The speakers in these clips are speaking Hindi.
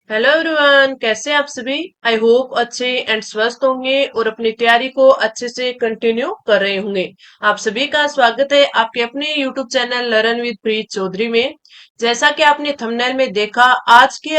हेलो एवरीवन, कैसे हैं आप सभी। आई होप अच्छे एंड स्वस्थ होंगे और अपनी तैयारी को अच्छे से कंटिन्यू कर रहे होंगे। आप सभी का स्वागत है आपके अपने यूट्यूब चैनल लर्न विद प्रीत चौधरी में। जैसा कि आपने थंबनेल में देखा, आज की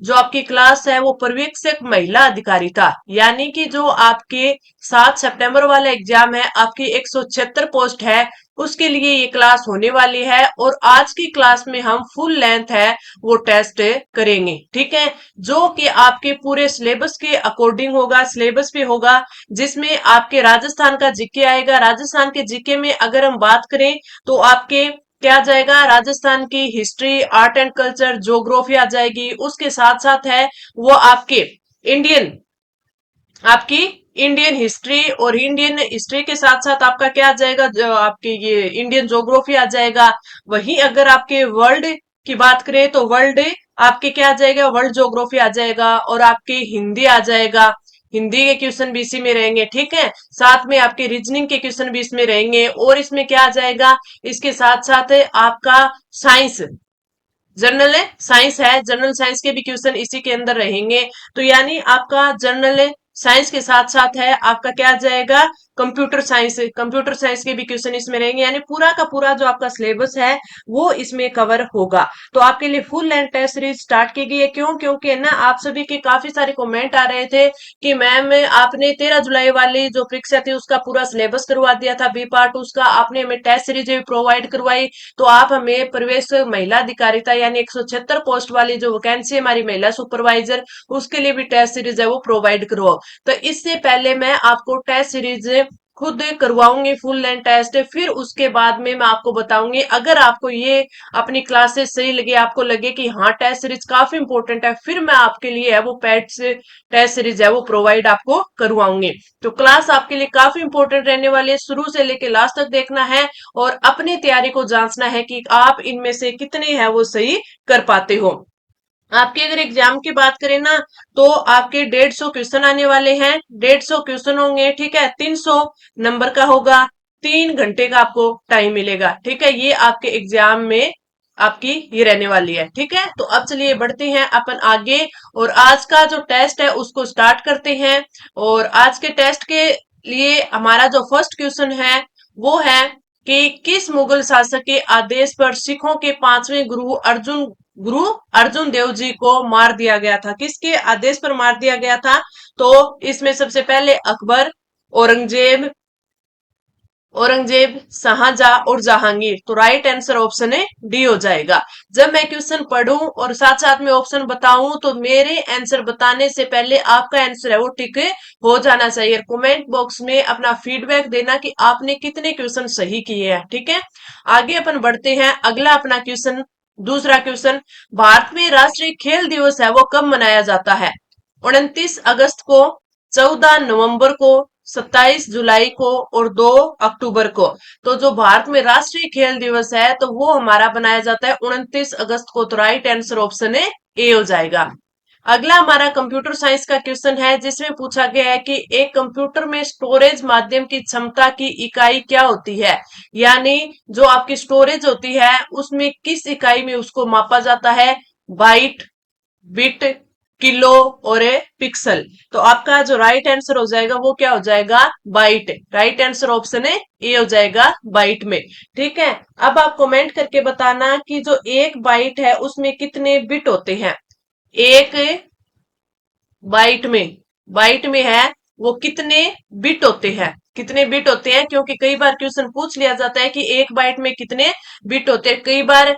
जो आपकी क्लास है वो पर्यवेक्षक महिला अधिकारी था, यानी कि जो आपके 7 सितंबर वाला एग्जाम है, आपकी 176 पोस्ट है, उसके लिए ये क्लास होने वाली है। और आज की क्लास में हम फुल लेंथ है वो टेस्ट करेंगे, ठीक है, जो कि आपके पूरे सिलेबस के अकॉर्डिंग होगा, सिलेबस पे होगा, जिसमें आपके राजस्थान का जीके आएगा। राजस्थान के जीके में अगर हम बात करें तो आपके क्या आ जाएगा, राजस्थान की history, art and culture, geography आ जाएगी। उसके साथ साथ है वो आपके इंडियन, आपकी इंडियन हिस्ट्री, और इंडियन हिस्ट्री के साथ साथ आपका क्या आ जाएगा, जो आपके ये इंडियन ज्योग्राफी आ जाएगा। वहीं अगर आपके वर्ल्ड की बात करें तो वर्ल्ड आपके क्या आ जाएगा, वर्ल्ड ज्योग्राफी आ जाएगा, और आपके हिंदी आ जाएगा। हिंदी के क्वेश्चन भी इसी में रहेंगे, ठीक है। साथ में आपके रीजनिंग के क्वेश्चन भी इसमें रहेंगे, और इसमें क्या आ जाएगा, इसके साथ साथ आपका साइंस, जनरल साइंस है, जनरल साइंस के भी क्वेश्चन इसी के अंदर रहेंगे। तो यानी आपका जनरल साइंस के साथ साथ है आपका क्या आ जाएगा, कंप्यूटर साइंस, कंप्यूटर साइंस के भी क्वेश्चन इसमें रहेंगे। यानी पूरा का पूरा जो आपका सिलेबस है वो इसमें कवर होगा। तो आपके लिए full length test series start की गई है। क्यों? क्योंकि ना आप सभी के काफी सारे कमेंट आ रहे थे कि मैम आपने 13 जुलाई वाली जो परीक्षा थी उसका पूरा सिलेबस करवा दिया था, बी पार्ट उसका आपने हमें टेस्ट सीरीज भी प्रोवाइड करवाई, तो आप हमें प्रवेश महिला अधिकारिता यानी 176 पोस्ट वाली जो वैकेंसी हमारी महिला सुपरवाइजर, उसके लिए भी टेस्ट सीरीज है वो प्रोवाइड करवाओ। तो इससे पहले मैं आपको टेस्ट सीरीज खुद करवाऊंगी फुल लेंथ टेस्ट, फिर उसके बाद में मैं आपको बताऊंगी। अगर आपको ये अपनी क्लासेस सही लगे, आपको लगे कि हाँ टेस्ट सीरीज काफी इंपॉर्टेंट है, फिर मैं आपके लिए है वो पेट्स टेस्ट सीरीज है वो प्रोवाइड आपको करवाऊंगी। तो क्लास आपके लिए काफी इंपॉर्टेंट रहने वाली है, शुरू से लेके लास्ट तक देखना है और अपनी तैयारी को जांचना है कि आप इनमें से कितने हैं वो सही कर पाते हो। आपके अगर एग्जाम की बात करें ना, तो आपके 150 क्वेश्चन आने वाले हैं, 150 क्वेश्चन होंगे, ठीक है। 300 नंबर का होगा, 3 घंटे का आपको टाइम मिलेगा, ठीक है। ये आपके एग्जाम में आपकी ये रहने वाली है, ठीक है। तो अब चलिए बढ़ते हैं अपन आगे, और आज का जो टेस्ट है उसको स्टार्ट करते हैं। और आज के टेस्ट के लिए हमारा जो फर्स्ट क्वेश्चन है वो है कि किस मुगल शासक के आदेश पर सिखों के 5वें गुरु अर्जुन देव जी को मार दिया गया था। किसके आदेश पर मार दिया गया था? तो इसमें सबसे पहले अकबर, औरंगजेब, औरंगजेब, शाहजहां और जहांगीर। तो राइट आंसर ऑप्शन है डी हो जाएगा। जब मैं क्वेश्चन पढ़ूं और साथ साथ में ऑप्शन बताऊं तो मेरे आंसर बताने से पहले आपका आंसर है वो टिक हो जाना चाहिए। कमेंट बॉक्स में अपना फीडबैक देना कि आपने कितने क्वेश्चन सही किए हैं, ठीक है। आगे अपन बढ़ते हैं, अगला अपना क्वेश्चन, दूसरा क्वेश्चन, भारत में राष्ट्रीय खेल दिवस है वो कब मनाया जाता है? 29 अगस्त को, 14 नवंबर को, 27 जुलाई को और 2 अक्टूबर को। तो जो भारत में राष्ट्रीय खेल दिवस है तो वो हमारा बनाया जाता है 29 अगस्त को। तो राइट आंसर ऑप्शन है ए हो जाएगा। अगला हमारा कंप्यूटर साइंस का क्वेश्चन है, जिसमें पूछा गया है कि एक कंप्यूटर में स्टोरेज माध्यम की क्षमता की इकाई क्या होती है? यानी जो आपकी स्टोरेज होती है उसमें किस इकाई में उसको मापा जाता है? बाइट, बिट, किलो और पिक्सल। तो आपका जो राइट आंसर हो जाएगा वो क्या हो जाएगा? बाइट। राइट आंसर ऑप्शन है ए हो जाएगा, बाइट में, ठीक है। अब आप कमेंट करके बताना कि जो एक बाइट है उसमें कितने बिट होते हैं। एक बाइट में है वो कितने बिट होते हैं, कितने बिट होते हैं, क्योंकि कई बार क्वेश्चन पूछ लिया जाता है कि एक बाइट में कितने बिट होते हैं। कई बार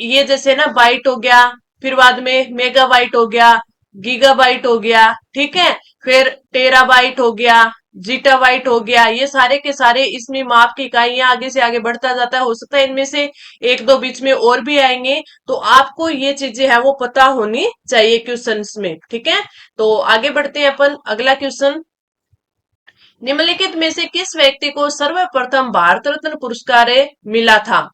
ये जैसे ना बाइट हो गया, फिर बाद में मेगा बाइट हो गया, गीगा बाइट हो गया, ठीक है, फिर टेरा बाइट हो गया, जीटा बाइट हो गया, ये सारे के सारे इसमें माप की इकाइयां आगे से आगे बढ़ता जाता है। हो सकता है इनमें से एक दो बीच में और भी आएंगे, तो आपको ये चीजें है वो पता होनी चाहिए क्वेश्चंस में, ठीक है। तो आगे बढ़ते हैं अपन, अगला क्वेश्चन, निम्नलिखित में से किस व्यक्ति को सर्वप्रथम भारत रत्न पुरस्कार मिला था?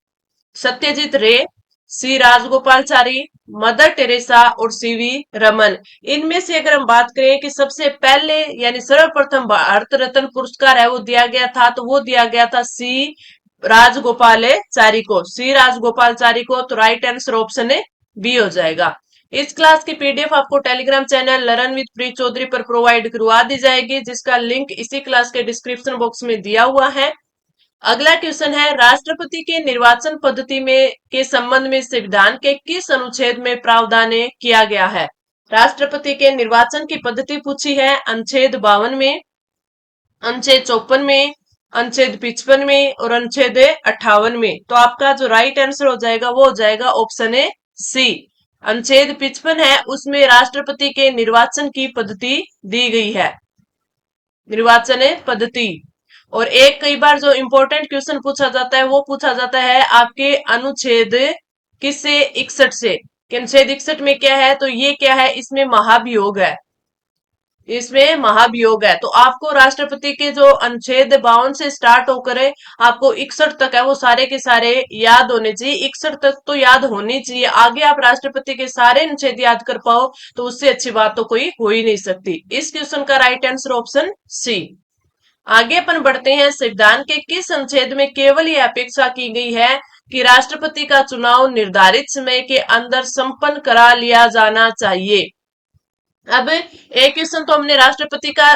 सत्यजीत रे, सी राजगोपालचारी, मदर टेरेसा और सीवी रमन। इनमें से अगर हम बात करें कि सबसे पहले यानी सर्वप्रथम भारत रत्न पुरस्कार है वो दिया गया था, तो वो दिया गया था सी राजगोपालाचारी को, सी राजगोपालचारी को। तो राइट आंसर ऑप्शन है बी हो जाएगा। इस क्लास की पीडीएफ आपको टेलीग्राम चैनल लर्न विद प्रीत चौधरी पर प्रोवाइड करवा दी जाएगी, जिसका लिंक इसी क्लास के डिस्क्रिप्शन बॉक्स में दिया हुआ है। अगला क्वेश्चन है, राष्ट्रपति के निर्वाचन पद्धति में के संबंध में संविधान के किस अनुच्छेद में प्रावधान किया गया है? राष्ट्रपति के निर्वाचन की पद्धति पूछी है अनुच्छेद 52 में, अनुच्छेद 54 में, अनुच्छेद 55 में और अनुच्छेद 58 में। तो आपका जो राइट आंसर हो जाएगा वो हो जाएगा ऑप्शन ए सी। अनुच्छेद 55 है उसमें राष्ट्रपति के निर्वाचन की पद्धति दी गई है, निर्वाचन पद्धति। और एक कई बार जो इंपॉर्टेंट क्वेश्चन पूछा जाता है वो पूछा जाता है आपके अनुच्छेद किससे 61 से, कि अनुच्छेद 61 में क्या है, तो ये क्या है, इसमें महाभियोग है, इसमें महाभियोग है। तो आपको राष्ट्रपति के जो अनुच्छेद 52 से स्टार्ट होकर आपको 61 तक है वो सारे के सारे याद होने चाहिए, 61 तक तो याद होनी चाहिए। आगे आप राष्ट्रपति के सारे अनुच्छेद याद कर पाओ तो उससे अच्छी बात तो कोई हो ही नहीं सकती। इस क्वेश्चन का राइट आंसर ऑप्शन सी। आगे अपन बढ़ते हैं, संविधान के किस अनुच्छेद में केवल ये अपेक्षा की गई है कि राष्ट्रपति का चुनाव निर्धारित समय के अंदर संपन्न करा लिया जाना चाहिए? अब एक क्वेश्चन तो हमने राष्ट्रपति का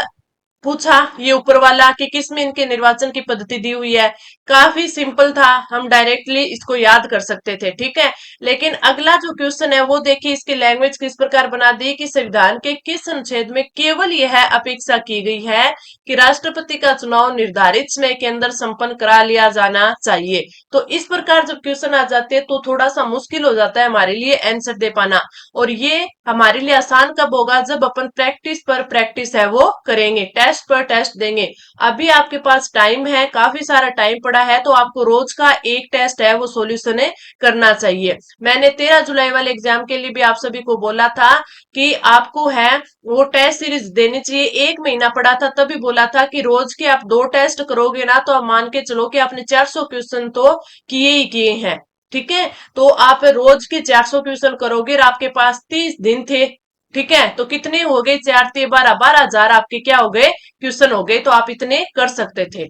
पूछा, ये ऊपर वाला कि किसमें इनके निर्वाचन की पद्धति दी हुई है, काफी सिंपल था, हम डायरेक्टली इसको याद कर सकते थे, ठीक है। लेकिन अगला जो क्वेश्चन है वो देखिए, इसकी लैंग्वेज किस प्रकार बना दी कि संविधान के किस अनुच्छेद में केवल यह अपेक्षा की गई है कि राष्ट्रपति का चुनाव निर्धारित समय के अंदर संपन्न करा लिया जाना चाहिए। तो इस प्रकार जब क्वेश्चन आ जाते हैं तो थोड़ा सा मुश्किल हो जाता है हमारे लिए आंसर दे पाना, और ये हमारे लिए आसान कब होगा, जब अपन प्रैक्टिस पर प्रैक्टिस है वो करेंगे, टेस्ट पर टेस्ट देंगे। अभी आपके पास टाइम है, काफी सारा टाइम पड़ा है, तो आपको रोज का एक टेस्ट है वो सोल्यूशन करना चाहिए। मैंने 13 जुलाई वाले एग्जाम के लिए भी आप सभी को बोला था कि आपको है वो टेस्ट सीरीज देनी चाहिए, एक महीना पड़ा था तभी बोला था कि रोज के आप 2 टेस्ट करोगे ना तो आप मान के चलो कि आपने 400 क्वेश्चन तो किए ही किए हैं, ठीक है। तो आप रोज के 400 क्वेश्चन करोगे और आपके पास 30 दिन थे, ठीक है, तो कितने हो गए, 4 ते 12, 12,000 आपके क्या हो गए, क्वेश्चन हो गए, तो आप इतने कर सकते थे।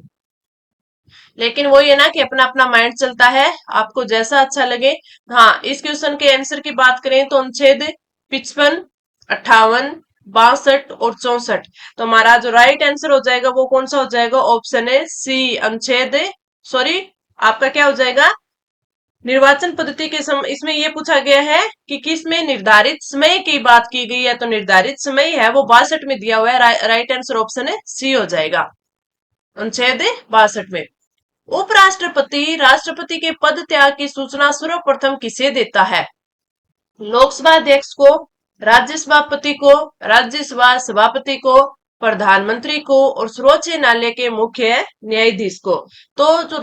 लेकिन वो ये ना कि अपना अपना माइंड चलता है, आपको जैसा अच्छा लगे। हाँ, इस क्वेश्चन के आंसर की बात करें तो अनुच्छेद 55, 58, 62 और 64। तो हमारा जो राइट आंसर हो जाएगा वो कौन सा हो जाएगा, ऑप्शन है सी, अनुच्छेद, सॉरी, आपका क्या हो जाएगा, निर्वाचन पद्धति के इसमें यह पूछा गया है कि किसमें निर्धारित समय की बात की गई है, तो निर्धारित समय है वो 62 में दिया हुआ है, राइट आंसर ऑप्शन है सी हो जाएगा, अनुच्छेद 62 में। उपराष्ट्रपति राष्ट्रपति के पद त्याग की सूचना सर्वप्रथम किसे देता है? लोकसभा अध्यक्ष को, राज्यसभापति को, राज्यसभा सभापति को, प्रधानमंत्री को और सर्वोच्च न्यायालय के मुख्य न्यायाधीश को। तो जो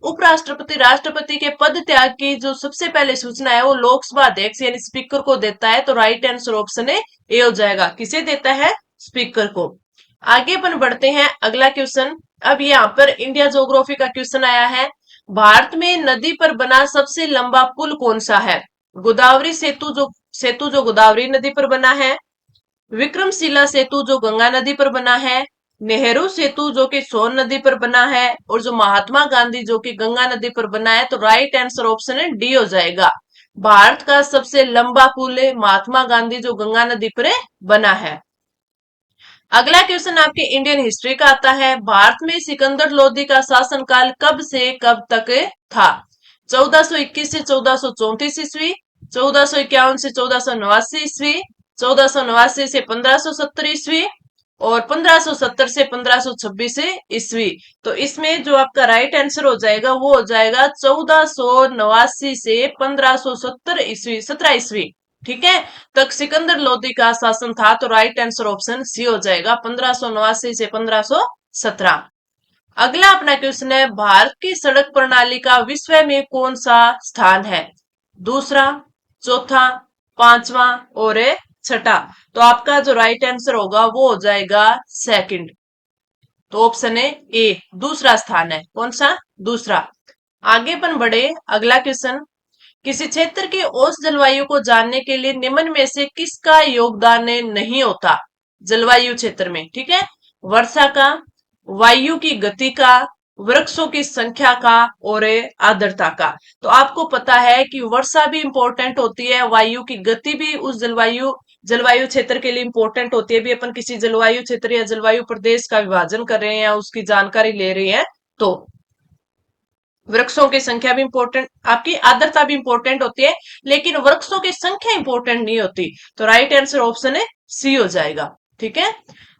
उपराष्ट्रपति राष्ट्रपति के पद त्याग की जो सबसे पहले सूचना है वो लोकसभा अध्यक्ष यानी स्पीकर को देता है, तो राइट आंसर ऑप्शन ए हो जाएगा, किसे देता है, स्पीकर को। आगे अपन बढ़ते हैं, अगला क्वेश्चन। अब यहाँ पर इंडिया ज्योग्राफी का क्वेश्चन आया है, भारत में नदी पर बना सबसे लंबा पुल कौन सा है? गोदावरी सेतु जो गोदावरी नदी पर बना है, विक्रमशिला सेतु जो गंगा नदी पर बना है, नेहरू सेतु जो कि सोन नदी पर बना है, और जो महात्मा गांधी जो कि गंगा नदी पर बना है। तो राइट आंसर ऑप्शन है डी हो जाएगा, भारत का सबसे लंबा पुल महात्मा गांधी जो गंगा नदी पर बना है। अगला क्वेश्चन आपके इंडियन हिस्ट्री का आता है, भारत में सिकंदर लोदी का शासनकाल कब से कब तक था? 1421 से 1434 ईस्वी, 1451 से 1489 ईस्वी, 1489 से 1570 ईस्वी और 1570 से 1526 ईस्वी। तो इसमें जो आपका राइट आंसर हो जाएगा वो हो जाएगा 1489 से 1570 ईस्वी, 17 ईस्वी, ठीक है, तक सिकंदर लोदी का शासन था। तो राइट आंसर ऑप्शन सी हो जाएगा, 1589 से 1517। अगला अपना क्वेश्चन है, भारत की सड़क प्रणाली का विश्व में कौन सा स्थान है? दूसरा, चौथा, पांचवा और छठा। तो आपका जो राइट आंसर होगा वो हो जाएगा सेकंड, तो ऑप्शन है ए, दूसरा स्थान है, कौन सा, दूसरा। आगे अपन बढ़े, अगला क्वेश्चन, किसी क्षेत्र की औसत जलवायु को जानने के लिए निम्न में से किसका योगदान नहीं होता जलवायु क्षेत्र में? ठीक है, वर्षा का, वायु की गति का, वृक्षों की संख्या का और आर्द्रता का। तो आपको पता है कि वर्षा भी इंपॉर्टेंट होती है, वायु की गति भी उस जलवायु जलवायु क्षेत्र के लिए इंपॉर्टेंट होती है। भी अपन किसी जलवायु क्षेत्र या जलवायु प्रदेश का विभाजन कर रहे हैं या उसकी जानकारी ले रहे हैं, तो वृक्षों की संख्या भी इंपॉर्टेंट, आपकी आर्द्रता भी इंपॉर्टेंट होती है, लेकिन वृक्षों की संख्या इंपॉर्टेंट नहीं होती। तो राइट आंसर ऑप्शन है सी हो जाएगा। ठीक है,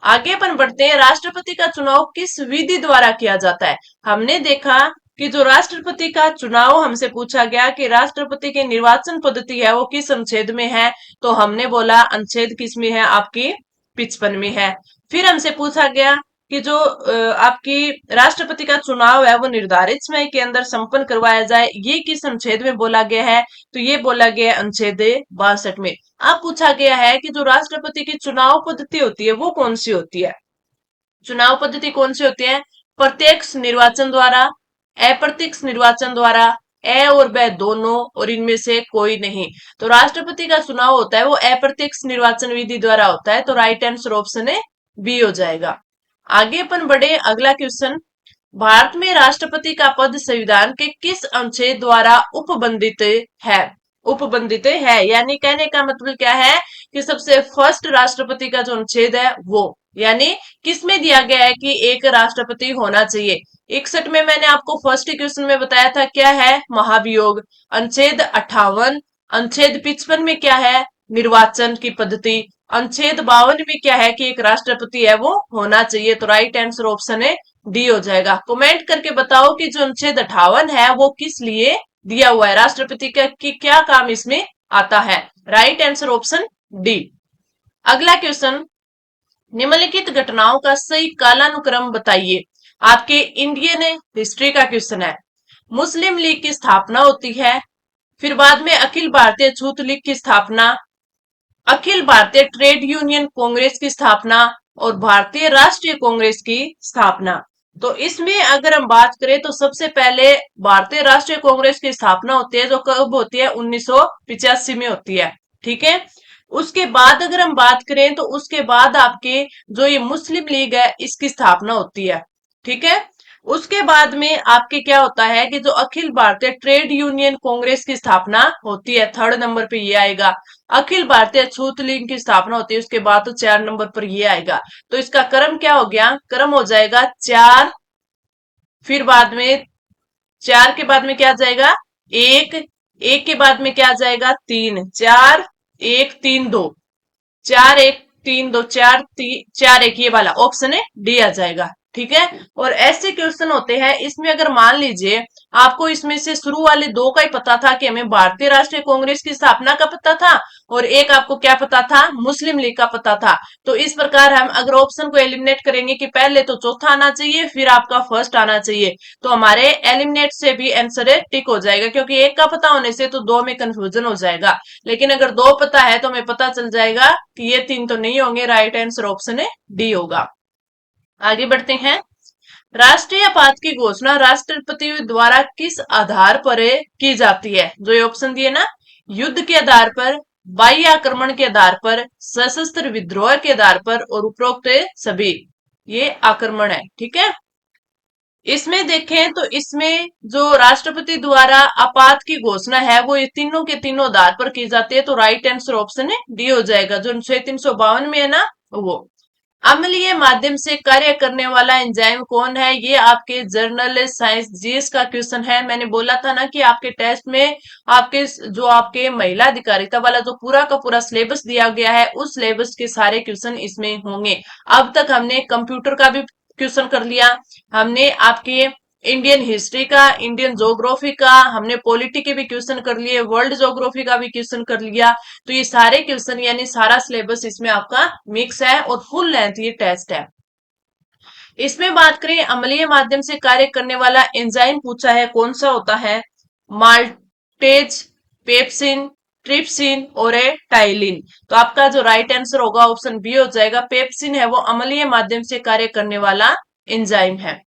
आगे अपन बढ़ते हैं। राष्ट्रपति का चुनाव किस विधि द्वारा किया जाता है? हमने देखा कि जो राष्ट्रपति का चुनाव हमसे पूछा गया कि राष्ट्रपति की निर्वाचन पद्धति है वो किस अनुच्छेद में है, तो हमने बोला अनुच्छेद किस में है, आपकी 55 में है। फिर हमसे पूछा गया कि जो आपकी राष्ट्रपति का चुनाव है वो निर्धारित समय के अंदर संपन्न करवाया जाए, ये किस अनुच्छेद में बोला गया है, तो ये बोला गया है अनुच्छेद 62 में। अब पूछा गया है कि जो राष्ट्रपति की चुनाव पद्धति होती है वो कौन सी होती है? चुनाव पद्धति कौन सी होती है? प्रत्यक्ष निर्वाचन द्वारा, अप्रत्यक्ष निर्वाचन द्वारा, ए और ब दोनों, और इनमें से कोई नहीं। तो राष्ट्रपति का चुनाव होता है वो अप्रत्यक्ष निर्वाचन विधि द्वारा होता है। तो राइट आंसर ऑप्शन है बी हो जाएगा। आगे अपन बढ़े, अगला क्वेश्चन। भारत में राष्ट्रपति का पद संविधान के किस अनुच्छेद द्वारा उपबंधित है? उपबंधित है यानी कहने का मतलब क्या है कि सबसे फर्स्ट राष्ट्रपति का जो अनुच्छेद है वो, यानी किसमें दिया गया है कि एक राष्ट्रपति होना चाहिए। 61 में मैंने आपको फर्स्ट क्वेश्चन में बताया था क्या है, महाभियोग। अनुच्छेद 58, अनुच्छेद 55 में क्या है, निर्वाचन की पद्धति। अनुच्छेद 52 में क्या है कि एक राष्ट्रपति है वो होना चाहिए। तो राइट आंसर ऑप्शन है डी हो जाएगा। कमेंट करके बताओ कि जो अनुच्छेद 58 है वो किस लिए दिया हुआ है, राष्ट्रपति का कि क्या काम इसमें आता है। Right answer option D. अगला क्वेश्चन, निम्नलिखित घटनाओं का सही कालानुक्रम बताइए। आपके इंडियन हिस्ट्री का क्वेश्चन है। मुस्लिम लीग की स्थापना होती है, फिर बाद में अखिल भारतीय छूत लीग की स्थापना, अखिल भारतीय ट्रेड यूनियन कांग्रेस की स्थापना और भारतीय राष्ट्रीय कांग्रेस की स्थापना। तो इसमें अगर हम बात करें तो सबसे पहले भारतीय राष्ट्रीय कांग्रेस की स्थापना होती है, जो कब होती है, 1985 में होती है। ठीक है, उसके बाद अगर हम बात करें तो उसके बाद आपके जो ये मुस्लिम लीग है इसकी स्थापना होती है। ठीक है, उसके बाद में आपके क्या होता है कि जो अखिल भारतीय ट्रेड यूनियन कांग्रेस की स्थापना होती है, थर्ड नंबर पे ये आएगा। अखिल भारतीय छूत लीग की स्थापना होती है, उसके बाद तो 4 नंबर पर ये आएगा। तो इसका क्रम क्या हो गया, क्रम हो जाएगा 4, फिर बाद में 4 के बाद में क्या आ जाएगा, 1, 1 के बाद में क्या आ जाएगा, 3, 4 1 3 2, 4 1 3 2, 4 3 4 1, ये वाला ऑप्शन है डी आ जाएगा। ठीक है, और ऐसे क्वेश्चन होते हैं इसमें, अगर मान लीजिए आपको इसमें से शुरू वाले दो का ही पता था कि हमें भारतीय राष्ट्रीय कांग्रेस की स्थापना का पता था, और एक आपको क्या पता था, मुस्लिम लीग का पता था। तो इस प्रकार हम अगर ऑप्शन को एलिमिनेट करेंगे कि पहले तो चौथा आना चाहिए फिर आपका फर्स्ट आना चाहिए, तो हमारे एलिमिनेट से भी आंसर टिक हो जाएगा, क्योंकि एक का पता होने से तो दो में कंफ्यूजन हो जाएगा। लेकिन अगर दो पता है तो हमें पता चल जाएगा कि ये तीन तो नहीं होंगे। राइट आंसर ऑप्शन है डी होगा। आगे बढ़ते हैं। राष्ट्रीय आपात की घोषणा राष्ट्रपति द्वारा किस आधार पर की जाती है? जो ये ऑप्शन दिए ना, युद्ध के आधार पर, बाह्य आक्रमण के आधार पर, सशस्त्र विद्रोह के आधार पर, और उपरोक्त सभी। ये आक्रमण है। ठीक है, इसमें देखें तो इसमें जो राष्ट्रपति द्वारा आपात की घोषणा है वो ये तीनों के तीनों आधार पर की जाती है। तो राइट आंसर ऑप्शन है डी हो जाएगा। जो अनुच्छेद 352 में है ना वो। अम्लीय माध्यम से कार्य करने वाला एंजाइम कौन है? ये आपके जर्नल साइंस जीएस का क्वेश्चन है। मैंने बोला था ना कि आपके टेस्ट में आपके जो आपके महिला अधिकारिता वाला जो पूरा का पूरा सिलेबस दिया गया है उस सिलेबस के सारे क्वेश्चन इसमें होंगे। अब तक हमने कंप्यूटर का भी क्वेश्चन कर लिया, हमने आपके इंडियन हिस्ट्री का, इंडियन ज्योग्राफी का, हमने पॉलिटी के भी क्वेश्चन कर लिए, वर्ल्ड ज्योग्राफी का भी क्वेश्चन कर लिया। तो ये सारे क्वेश्चन यानी सारा सिलेबस इसमें आपका मिक्स है और फुल लेंथ ये टेस्ट है। इसमें बात करें अम्लीय माध्यम से कार्य करने वाला एंजाइम पूछा है, कौन सा होता है? माल्टेज, पेप्सिन, ट्रिप्सिन और टाइलिन। तो आपका जो राइट आंसर होगा ऑप्शन बी हो जाएगा। पेप्सिन है वो अम्लीय माध्यम से कार्य करने वाला एंजाइम है।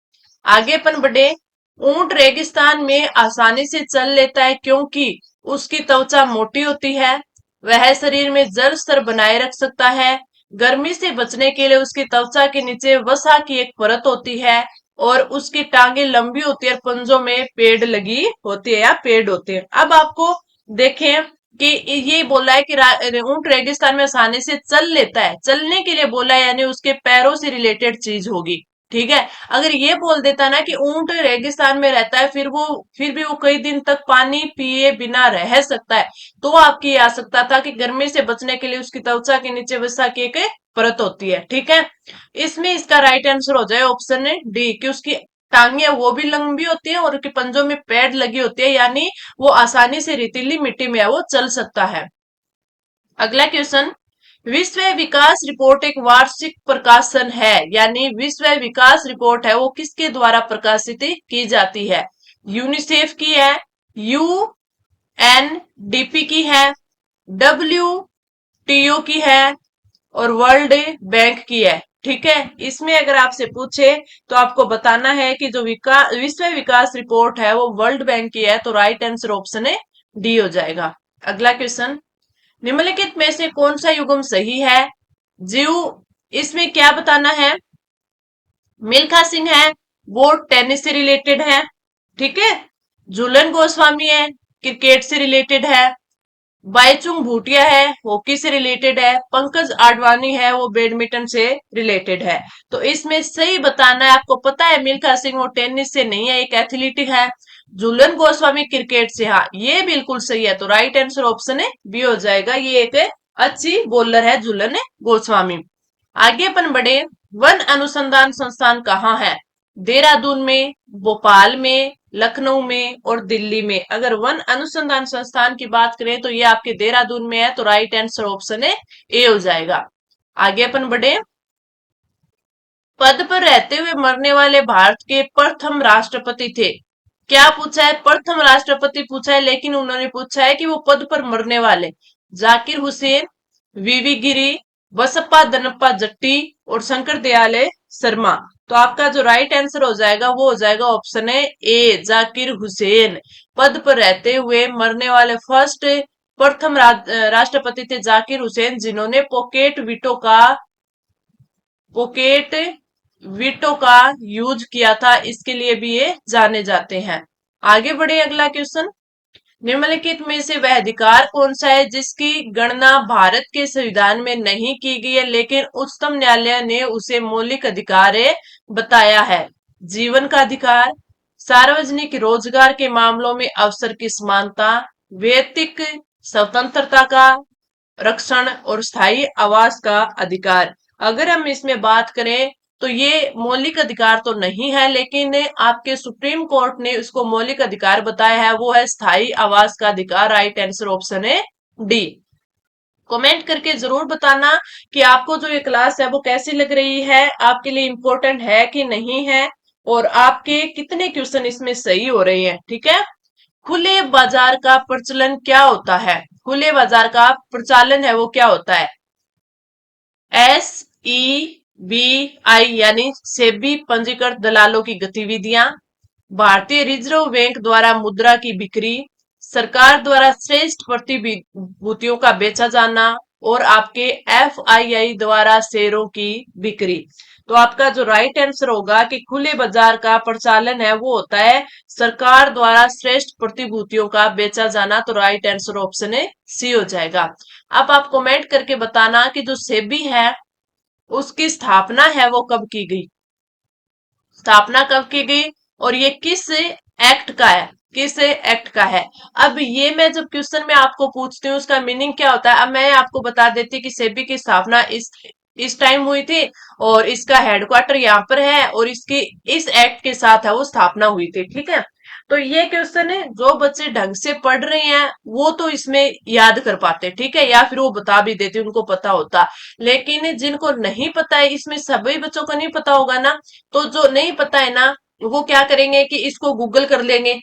आगे अपन बढ़े। ऊंट रेगिस्तान में आसानी से चल लेता है क्योंकि उसकी त्वचा मोटी होती है, वह शरीर में जल स्तर बनाए रख सकता है, गर्मी से बचने के लिए उसकी त्वचा के नीचे वसा की एक परत होती है, और उसकी टांगे लंबी होती है और पंजों में पेड़ लगी होती है या पेड़ होते हैं। अब आपको देखें कि ये बोला है कि ऊंट रेगिस्तान में आसानी से चल लेता है, चलने के लिए बोला है, यानी उसके पैरों से रिलेटेड चीज होगी। ठीक है। अगर ये बोल देता ना कि ऊंट रेगिस्तान में रहता है, फिर भी वो कई दिन तक पानी पिए बिना रह सकता है, तो आपकी ये आ सकता था कि गर्मी से बचने के लिए उसकी त्वचा के नीचे वसा की एक परत होती है। ठीक है। इसमें इसका राइट आंसर हो जाए ऑप्शन डी, कि उसकी टांगे वो भी लंबी होती है और उसके पंजों में पैड लगी होती है, यानी वो आसानी से रेतीली मिट्टी में है वो चल सकता है। अगला क्वेश्चन, विश्व विकास रिपोर्ट एक वार्षिक प्रकाशन है, यानी विश्व विकास रिपोर्ट है वो किसके द्वारा प्रकाशित की जाती है? यूनिसेफ की है, यूएनडीपी की है, डब्ल्यूटीओ की है, और वर्ल्ड बैंक की है। ठीक है। इसमें अगर आपसे पूछे तो आपको बताना है कि जो विश्व विकास रिपोर्ट है वो वर्ल्ड बैंक की है, तो राइट आंसर ऑप्शन है डी हो जाएगा। अगला क्वेश्चन, निम्नलिखित में से कौन सा युग्म सही है? जीव, इसमें क्या बताना है? मिल्खा सिंह है, वो टेनिस से रिलेटेड है। ठीक है। झूलन गोस्वामी है, क्रिकेट से रिलेटेड है। बाईचुंग भूटिया है, हॉकी से रिलेटेड है। पंकज आडवाणी है, वो बैडमिंटन से रिलेटेड है। तो इसमें सही बताना है। आपको पता है मिल्खा सिंह वो टेनिस से नहीं है, एक एथलीट है। झूलन गोस्वामी क्रिकेट से, हाँ ये बिल्कुल सही है, तो राइट आंसर ऑप्शन है बी हो जाएगा। ये एक अच्छी बॉलर है झूलन गोस्वामी। आगे अपन बढ़े, वन अनुसंधान संस्थान कहाँ है? देहरादून में, भोपाल में, लखनऊ में और दिल्ली में। अगर वन अनुसंधान संस्थान की बात करें तो ये आपके देहरादून में है, तो राइट आंसर ऑप्शन है ए हो जाएगा। आगे अपन बढ़े, पद पर रहते हुए मरने वाले भारत के प्रथम राष्ट्रपति थे। क्या पूछा है? प्रथम राष्ट्रपति पूछा है, लेकिन उन्होंने पूछा है कि वो पद पर मरने वाले। जाकिर हुसैन, वीवी गिरी, बसप्पा दनप्पा जट्टी और शंकर दयाले शर्मा। तो आपका जो राइट आंसर हो जाएगा वो हो जाएगा ऑप्शन है ए, जाकिर हुसैन। पद पर रहते हुए मरने वाले फर्स्ट प्रथम राष्ट्रपति थे जाकिर हुसैन, जिन्होंने पॉकेट वीटो का यूज किया था, इसके लिए भी ये जाने जाते हैं। आगे बढ़े, अगला क्वेश्चन, निम्नलिखित में से वह अधिकार कौन सा है जिसकी गणना भारत के संविधान में नहीं की गई है, लेकिन उच्चतम न्यायालय ने उसे मौलिक अधिकार बताया है? जीवन का अधिकार, सार्वजनिक रोजगार के मामलों में अवसर की समानता, व्यक्तिक स्वतंत्रता का रक्षण और स्थायी आवास का अधिकार। अगर हम इसमें बात करें तो ये मौलिक अधिकार तो नहीं है, लेकिन आपके सुप्रीम कोर्ट ने इसको मौलिक अधिकार बताया है, वो है स्थायी आवास का अधिकार। राइट आंसर ऑप्शन है डी। कमेंट करके जरूर बताना कि आपको जो ये क्लास है वो कैसी लग रही है, आपके लिए इम्पोर्टेंट है कि नहीं है, और आपके कितने क्वेश्चन इसमें सही हो रहे हैं। ठीक है। खुले बाजार का प्रचलन क्या होता है? खुले बाजार का प्रचालन है वो क्या होता है? SEBI यानी सेबी पंजीकृत दलालों की गतिविधियां, भारतीय रिजर्व बैंक द्वारा मुद्रा की बिक्री, सरकार द्वारा श्रेष्ठ प्रतिभूतियों का बेचा जाना, और आपके FII द्वारा शेयरों की बिक्री। तो आपका जो राइट आंसर होगा कि खुले बाजार का प्रचालन है वो होता है सरकार द्वारा श्रेष्ठ प्रतिभूतियों का बेचा जाना, तो राइट आंसर ऑप्शन है सी हो जाएगा। अब आप कमेंट करके बताना कि जो सेबी है उसकी स्थापना है वो कब की गई? स्थापना कब की गई और ये किस एक्ट का है? किस एक्ट का है? अब ये मैं जब क्वेश्चन में आपको पूछती हूँ उसका मीनिंग क्या होता है, अब मैं आपको बता देती कि सेबी की स्थापना इस टाइम हुई थी और इसका हेडक्वार्टर यहाँ पर है और इसकी इस एक्ट के साथ है वो स्थापना हुई थी। ठीक है। तो ये क्वेश्चन है जो बच्चे ढंग से पढ़ रहे हैं वो तो इसमें याद कर पाते, ठीक है, या फिर वो बता भी देते उनको पता होता। लेकिन जिनको नहीं पता है, इसमें सभी बच्चों को नहीं पता होगा ना, तो जो नहीं पता है ना वो क्या करेंगे कि इसको गूगल कर लेंगे,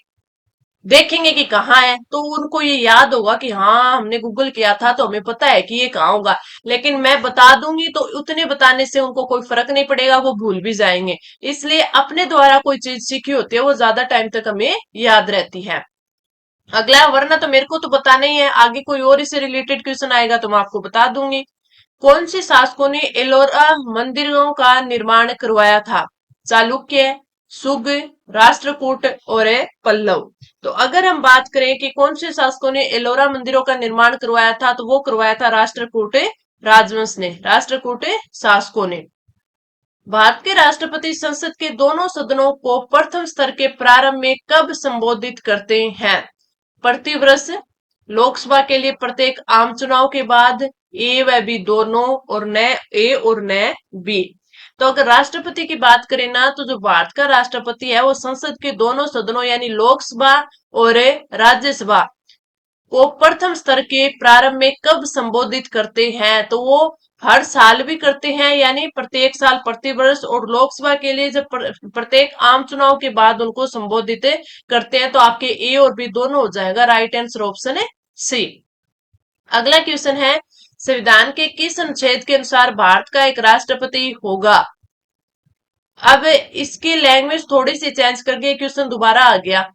देखेंगे कि कहाँ है, तो उनको ये याद होगा कि हाँ हमने गूगल किया था तो हमें पता है कि ये कहाँ होगा। लेकिन मैं बता दूंगी तो उतने बताने से उनको कोई फर्क नहीं पड़ेगा, वो भूल भी जाएंगे। इसलिए अपने द्वारा कोई चीज सीखी होती है वो ज्यादा टाइम तक हमें याद रहती है। अगला, वरना तो मेरे को तो बताना ही है, आगे कोई और इससे रिलेटेड क्वेश्चन आएगा तो मैं आपको बता दूंगी। कौन से शासकों ने एलोरा मंदिरों का निर्माण करवाया था? चालुक्य, सुग, राष्ट्रकूट और पल्लव। तो अगर हम बात करें कि कौन से शासकों ने एलोरा मंदिरों का निर्माण करवाया था, तो वो करवाया था राष्ट्रकूट राजवंश ने, राष्ट्रकूट शासकों ने। भारत के राष्ट्रपति संसद के दोनों सदनों को प्रथम स्तर के प्रारंभ में कब संबोधित करते हैं? प्रतिवर्ष, लोकसभा के लिए प्रत्येक आम चुनाव के बाद, ए व बी दोनों, और न ए और न बी। तो अगर राष्ट्रपति की बात करें ना, तो जो भारत का राष्ट्रपति है वो संसद के दोनों सदनों यानी लोकसभा और राज्यसभा को प्रथम स्तर के प्रारंभ में कब संबोधित करते हैं? तो वो हर साल भी करते हैं यानी प्रत्येक साल, प्रतिवर्ष, और लोकसभा के लिए जब प्रत्येक आम चुनाव के बाद उनको संबोधित करते हैं। तो आपके ए और बी दोनों हो जाएगा, राइट आंसर ऑप्शन है सी। अगला क्वेश्चन है, संविधान के किस अनुच्छेद के अनुसार भारत का एक राष्ट्रपति होगा? अब इसकी लैंग्वेज थोड़ी सी चेंज करके क्वेश्चन दोबारा आ गया।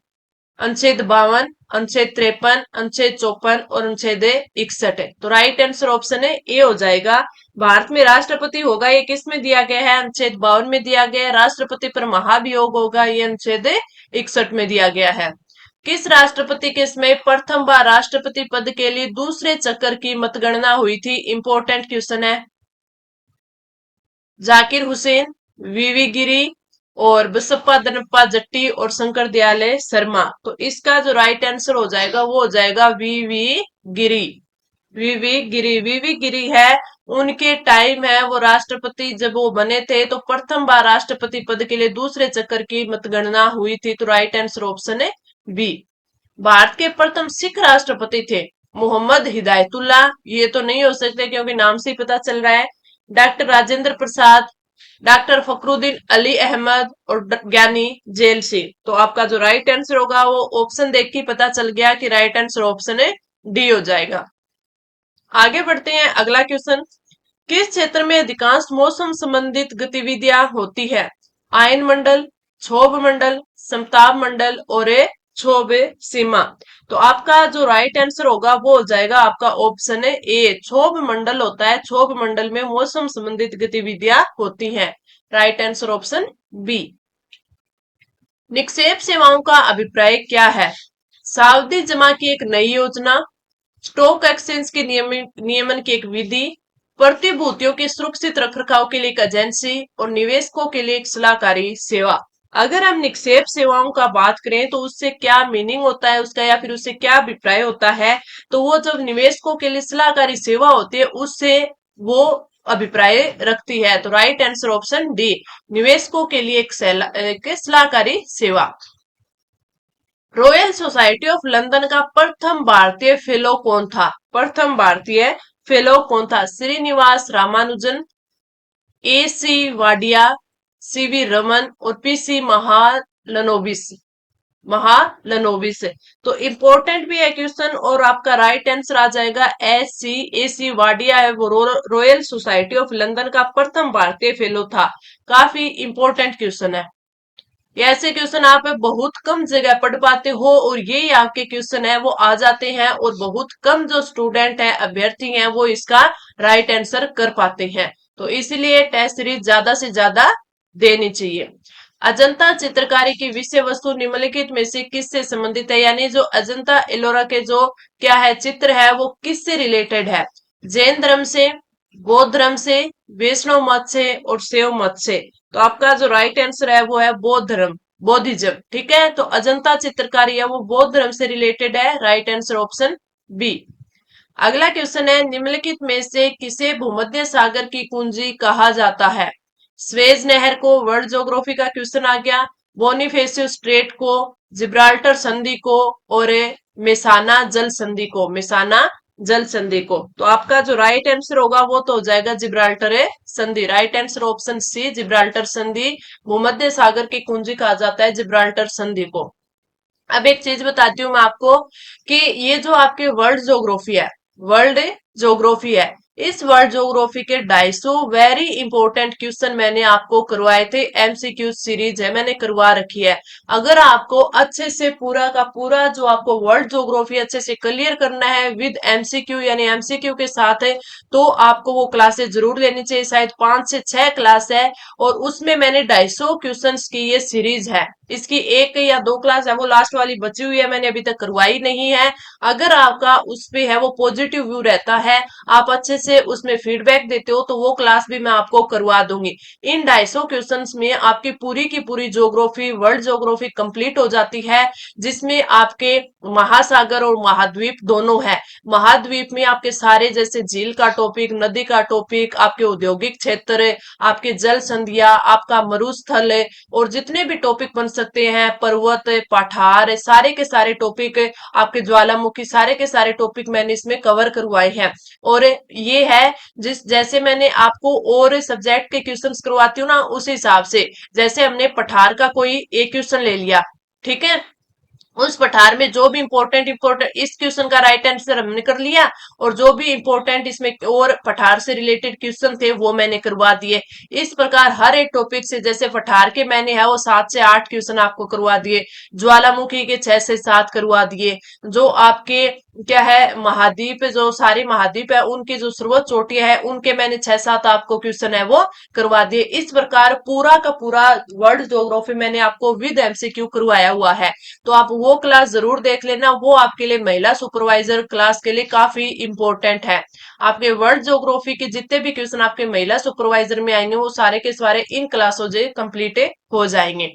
अनुच्छेद 52, अनुच्छेद 53, अनुच्छेद 54 और अनुच्छेद 61 है। तो राइट आंसर ऑप्शन है ए हो जाएगा। भारत में राष्ट्रपति होगा, ये किस में दिया गया है? अनुच्छेद 52 में दिया गया है। राष्ट्रपति पर महाभियोग होगा, ये अनुच्छेद 61 में दिया गया है। किस राष्ट्रपति के समय प्रथम बार राष्ट्रपति पद के लिए दूसरे चक्कर की मतगणना हुई थी? इंपॉर्टेंट क्वेश्चन है। जाकिर हुसैन, वीवी गिरी, और बसप्पा दनप्पा जट्टी और शंकर दयाले शर्मा। तो इसका जो राइट आंसर हो जाएगा वो हो जाएगा वीवी गिरी। वीवी गिरी, वीवी गिरी है, उनके टाइम है वो राष्ट्रपति जब वो बने थे तो प्रथम बार राष्ट्रपति पद के लिए दूसरे चक्कर की मतगणना हुई थी। तो राइट आंसर ऑप्शन है बी। भारत के प्रथम सिख राष्ट्रपति थे मोहम्मद हिदायतुल्लाह, ये तो नहीं हो सकते क्योंकि नाम से ही पता चल रहा है। डॉक्टर राजेंद्र प्रसाद, डॉक्टर फखरुद्दीन अली अहमद और ज्ञानी जेल सिंह। तो आपका जो राइट आंसर होगा वो ऑप्शन देख के पता चल गया कि राइट आंसर ऑप्शन है डी हो जाएगा। आगे बढ़ते हैं, अगला क्वेश्चन, किस क्षेत्र में अधिकांश मौसम संबंधित गतिविधियां होती है? आयन मंडल, क्षोभ मंडल, समताप मंडल और क्षोभ सीमा। तो आपका जो राइट आंसर होगा वो हो जाएगा आपका ऑप्शन है ए, क्षोभ मंडल होता है। क्षोभ मंडल में मौसम संबंधित गतिविधियां होती हैं। Right answer option B. निक्षेप सेवाओं का अभिप्राय क्या है? सावधि जमा की एक नई योजना, स्टॉक एक्सचेंज के नियमन की एक विधि, प्रतिभूतियों के सुरक्षित रखरखाव के लिए एक एजेंसी, और निवेशकों के लिए एक सलाहकारी सेवा। अगर हम निक्षेप सेवाओं का बात करें तो उससे क्या मीनिंग होता है उसका, या फिर उससे क्या अभिप्राय होता है? तो वो जब निवेशकों के लिए सलाहकारी सेवा होती है उससे वो अभिप्राय रखती है। तो राइट आंसर ऑप्शन डी, निवेशकों के लिए एक सलाहकारी सेवा। रॉयल सोसाइटी ऑफ लंदन का प्रथम भारतीय फेलो कौन था? प्रथम भारतीय फेलो कौन था? श्रीनिवास रामानुजन, ए सी वाडिया, सीवी रमन और पीसी महालनोबिस। महालनोबिस। तो इंपॉर्टेंट भी है क्वेश्चन, और आपका राइट आंसर आ जाएगा ए सी वाडिया है वो रॉयल सोसाइटी ऑफ लंदन का प्रथम भारतीय फेलो था। काफी इंपॉर्टेंट क्वेश्चन है। ये ऐसे क्वेश्चन आप बहुत कम जगह पढ़ पाते हो, और ये आपके क्वेश्चन है वो आ जाते हैं, और बहुत कम जो स्टूडेंट है, अभ्यर्थी हैं, वो इसका राइट आंसर कर पाते हैं। तो इसलिए टेस्ट सीरीज ज्यादा से ज्यादा देनी चाहिए। अजंता चित्रकारी की विषय वस्तु निम्नलिखित में से किससे संबंधित है? यानी जो अजंता एलोरा के जो क्या है चित्र है वो किससे रिलेटेड है? जैन धर्म से, बौद्ध धर्म से, वैष्णव मत से और शैव मत से। तो आपका जो राइट आंसर है वो है बौद्ध धर्म, बौद्धिज्म। ठीक है, तो अजंता चित्रकारी है वो बौद्ध धर्म से रिलेटेड है। Right answer option B. अगला क्वेश्चन है, निम्नलिखित में से किसे भूमध्य सागर की कुंजी कहा जाता है? स्वेज नहर को, वर्ल्ड ज्योग्राफी का क्वेश्चन आ गया, बोनिफेसियो स्ट्रेट को, जिब्राल्टर संधि को, और मेसाना जल संधि को, मेसाना जल संधि को। तो आपका जो राइट आंसर होगा वो तो हो जाएगा जिब्राल्टर संधि। Right answer option C, Gibraltar संधि। भूमध्य सागर की कुंजी कहा जाता है जिब्राल्टर संधि को। अब एक चीज बताती हूँ मैं आपको कि ये जो आपके वर्ल्ड ज्योग्राफी है, वर्ल्ड ज्योग्राफी है, इस वर्ल्ड ज्योग्राफी के 250 वेरी इंपॉर्टेंट क्वेश्चन मैंने आपको करवाए थे। एमसीक्यू सीरीज है, मैंने करवा रखी है। अगर आपको अच्छे से पूरा का पूरा जो आपको वर्ल्ड ज्योग्राफी अच्छे से क्लियर करना है विद एमसीक्यू यानी एमसीक्यू के साथ है, तो आपको वो क्लासेस जरूर लेनी चाहिए। शायद 5 से 6 क्लास है और उसमें मैंने 250 क्वेश्चन की ये सीरीज है। इसकी 1 या 2 क्लास है, वो लास्ट वाली बची हुई है, मैंने अभी तक करवाई नहीं है। अगर आपका उस पे है वो पॉजिटिव व्यू रहता है, आप अच्छे से उसमें फीडबैक देते हो, तो वो क्लास भी मैं आपको करवा दूंगी। इन 250 क्वेश्चंस में आपकी पूरी की पूरी ज्योग्राफी वर्ल्ड ज्योग्राफी कंप्लीट हो जाती है, जिसमें आपके महासागर और महाद्वीप दोनों है। महाद्वीप में आपके सारे जैसे झील का टॉपिक, नदी का टॉपिक, आपके औद्योगिक क्षेत्र, आपके जल संधिया, आपका मरुस्थल और जितने भी टॉपिक बन सकते हैं, पर्वत, पठार, सारे के सारे टॉपिक, आपके ज्वालामुखी, सारे के सारे टॉपिक मैंने इसमें कवर करवाए हैं। और ये है जिस जैसे मैंने आपको और सब्जेक्ट के क्वेश्चंस करवाती हूँ ना, उस हिसाब से जैसे हमने पठार का कोई एक क्वेश्चन ले लिया, ठीक है, उस पठार में जो भी इंपॉर्टेंट इस क्वेश्चन का राइट आंसर हमने कर लिया, और जो भी इंपॉर्टेंट इसमें और पठार से रिलेटेड क्वेश्चन थे वो मैंने करवा दिए। इस प्रकार हर एक टॉपिक से, जैसे पठार के मैंने है वो 7 से 8 क्वेश्चन आपको करवा दिए, ज्वालामुखी के 6 से 7 करवा दिए, जो आपके क्या है महाद्वीप, जो सारे महाद्वीप है उनकी जो सर्वोच्च चोटियां है उनके मैंने 6 7 आपको क्वेश्चन है वो करवा दिए। इस प्रकार पूरा का पूरा वर्ल्ड ज्योग्राफी मैंने आपको विद एमसीक्यू करवाया हुआ है। तो आप वो क्लास जरूर देख लेना, वो आपके लिए महिला सुपरवाइजर क्लास के लिए काफी इंपॉर्टेंट है। आपके वर्ल्ड ज्योग्राफी के जितने भी क्वेश्चन आपके महिला सुपरवाइजर में आएंगे वो सारे के सारे इन क्लासों से कंप्लीट हो जाएंगे।